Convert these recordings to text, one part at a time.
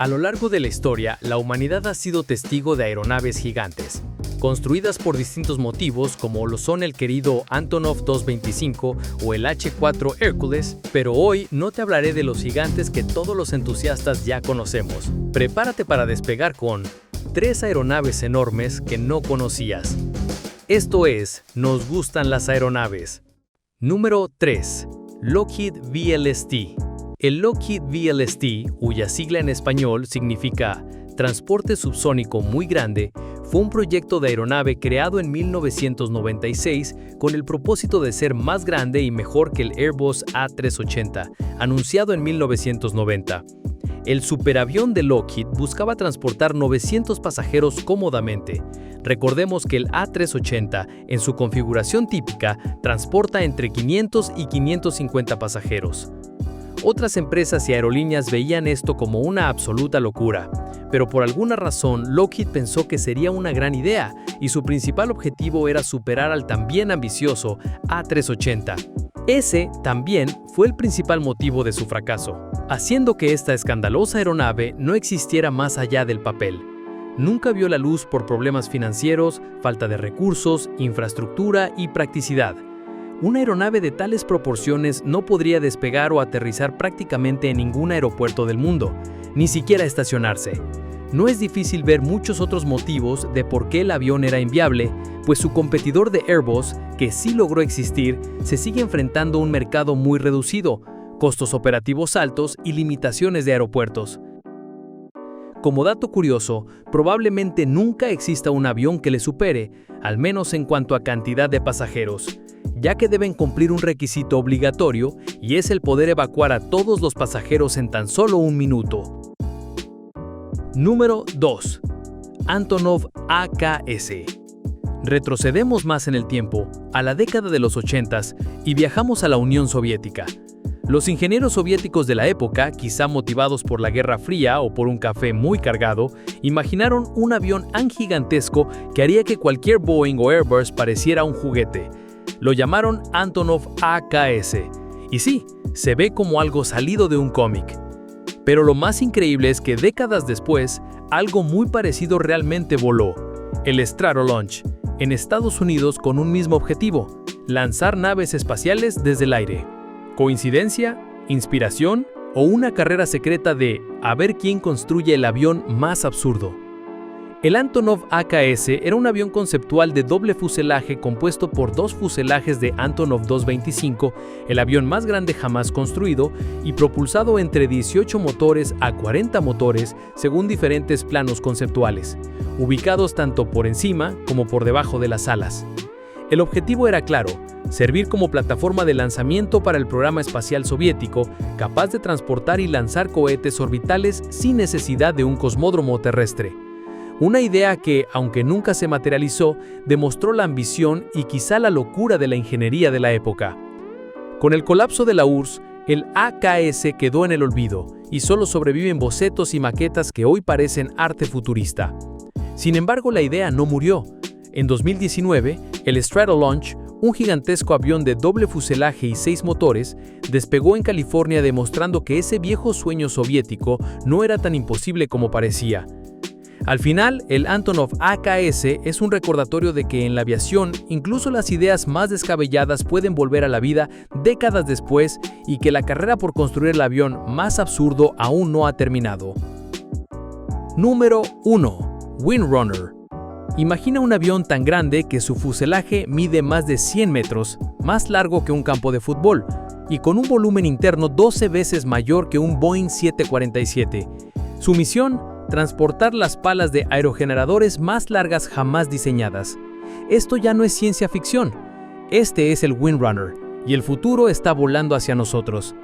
A lo largo de la historia, la humanidad ha sido testigo de aeronaves gigantes, construidas por distintos motivos como lo son el querido Antonov 225 o el H-4 Hércules, pero hoy no te hablaré de los gigantes que todos los entusiastas ya conocemos. Prepárate para despegar con 3 aeronaves enormes que no conocías. Esto es, nos gustan las aeronaves. Número 3. Lockheed VLST. El Lockheed VLST, cuya sigla en español significa Transporte Subsónico Muy Grande, fue un proyecto de aeronave creado en 1996 con el propósito de ser más grande y mejor que el Airbus A380, anunciado en 1990. El superavión de Lockheed buscaba transportar 900 pasajeros cómodamente. Recordemos que el A380, en su configuración típica, transporta entre 500 y 550 pasajeros. Otras empresas y aerolíneas veían esto como una absoluta locura, pero por alguna razón Lockheed pensó que sería una gran idea y su principal objetivo era superar al también ambicioso A380. Ese también fue el principal motivo de su fracaso, haciendo que esta escandalosa aeronave no existiera más allá del papel. Nunca vio la luz por problemas financieros, falta de recursos, infraestructura y practicidad. Una aeronave de tales proporciones no podría despegar o aterrizar prácticamente en ningún aeropuerto del mundo, ni siquiera estacionarse. No es difícil ver muchos otros motivos de por qué el avión era inviable, pues su competidor de Airbus, que sí logró existir, se sigue enfrentando a un mercado muy reducido, costos operativos altos y limitaciones de aeropuertos. Como dato curioso, probablemente nunca exista un avión que le supere, al menos en cuanto a cantidad de pasajeros, ya que deben cumplir un requisito obligatorio y es el poder evacuar a todos los pasajeros en tan solo un minuto. Número 2. Antonov AKS. Retrocedemos más en el tiempo, a la década de los 80s, y viajamos a la Unión Soviética. Los ingenieros soviéticos de la época, quizá motivados por la Guerra Fría o por un café muy cargado, imaginaron un avión tan gigantesco que haría que cualquier Boeing o Airbus pareciera un juguete. Lo llamaron Antonov AKS. Y sí, se ve como algo salido de un cómic. Pero lo más increíble es que décadas después, algo muy parecido realmente voló. El Stratolaunch, en Estados Unidos con un mismo objetivo: lanzar naves espaciales desde el aire. ¿Coincidencia? ¿Inspiración? ¿O una carrera secreta de a ver quién construye el avión más absurdo? El Antonov AKS era un avión conceptual de doble fuselaje compuesto por 2 fuselajes de Antonov 225, el avión más grande jamás construido, y propulsado entre 18 motores a 40 motores según diferentes planos conceptuales, ubicados tanto por encima como por debajo de las alas. El objetivo era claro: servir como plataforma de lanzamiento para el programa espacial soviético, capaz de transportar y lanzar cohetes orbitales sin necesidad de un cosmódromo terrestre. Una idea que, aunque nunca se materializó, demostró la ambición y quizá la locura de la ingeniería de la época. Con el colapso de la URSS, el AKS quedó en el olvido y solo sobreviven bocetos y maquetas que hoy parecen arte futurista. Sin embargo, la idea no murió. En 2019, el Stratolaunch, un gigantesco avión de doble fuselaje y 6 motores, despegó en California demostrando que ese viejo sueño soviético no era tan imposible como parecía. Al final, el Antonov AKS es un recordatorio de que en la aviación, incluso las ideas más descabelladas pueden volver a la vida décadas después y que la carrera por construir el avión más absurdo aún no ha terminado. Número 1. Windrunner. Imagina un avión tan grande que su fuselaje mide más de 100 metros, más largo que un campo de fútbol, y con un volumen interno 12 veces mayor que un Boeing 747. Su misión: transportar las palas de aerogeneradores más largas jamás diseñadas. Esto ya no es ciencia ficción. Este es el Windrunner, y el futuro está volando hacia nosotros.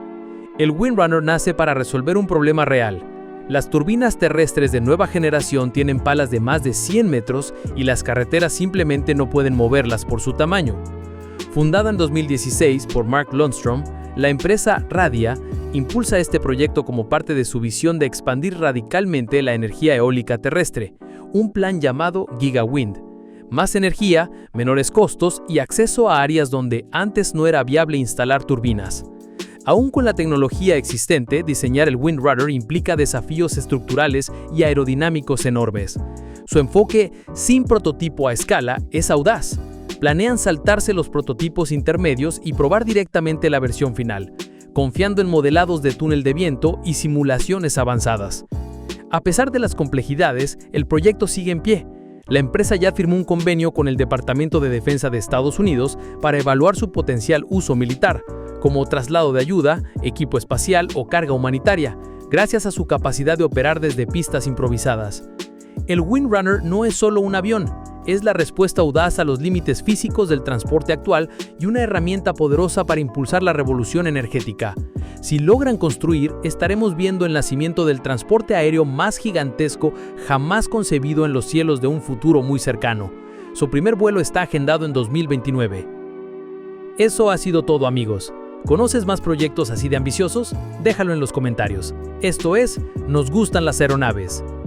El Windrunner nace para resolver un problema real. Las turbinas terrestres de nueva generación tienen palas de más de 100 metros y las carreteras simplemente no pueden moverlas por su tamaño. Fundada en 2016 por Mark Lundstrom, la empresa Radia impulsa este proyecto como parte de su visión de expandir radicalmente la energía eólica terrestre, un plan llamado GigaWind. Más energía, menores costos y acceso a áreas donde antes no era viable instalar turbinas. Aún con la tecnología existente, diseñar el Windrunner implica desafíos estructurales y aerodinámicos enormes. Su enfoque, sin prototipo a escala, es audaz. Planean saltarse los prototipos intermedios y probar directamente la versión final, confiando en modelados de túnel de viento y simulaciones avanzadas. A pesar de las complejidades, el proyecto sigue en pie. La empresa ya firmó un convenio con el Departamento de Defensa de Estados Unidos para evaluar su potencial uso militar, como traslado de ayuda, equipo espacial o carga humanitaria, gracias a su capacidad de operar desde pistas improvisadas. El Windrunner no es solo un avión, es la respuesta audaz a los límites físicos del transporte actual y una herramienta poderosa para impulsar la revolución energética. Si logran construir, estaremos viendo el nacimiento del transporte aéreo más gigantesco jamás concebido en los cielos de un futuro muy cercano. Su primer vuelo está agendado en 2029. Eso ha sido todo, amigos. ¿Conoces más proyectos así de ambiciosos? Déjalo en los comentarios. Esto es Nos Gustan las Aeronaves.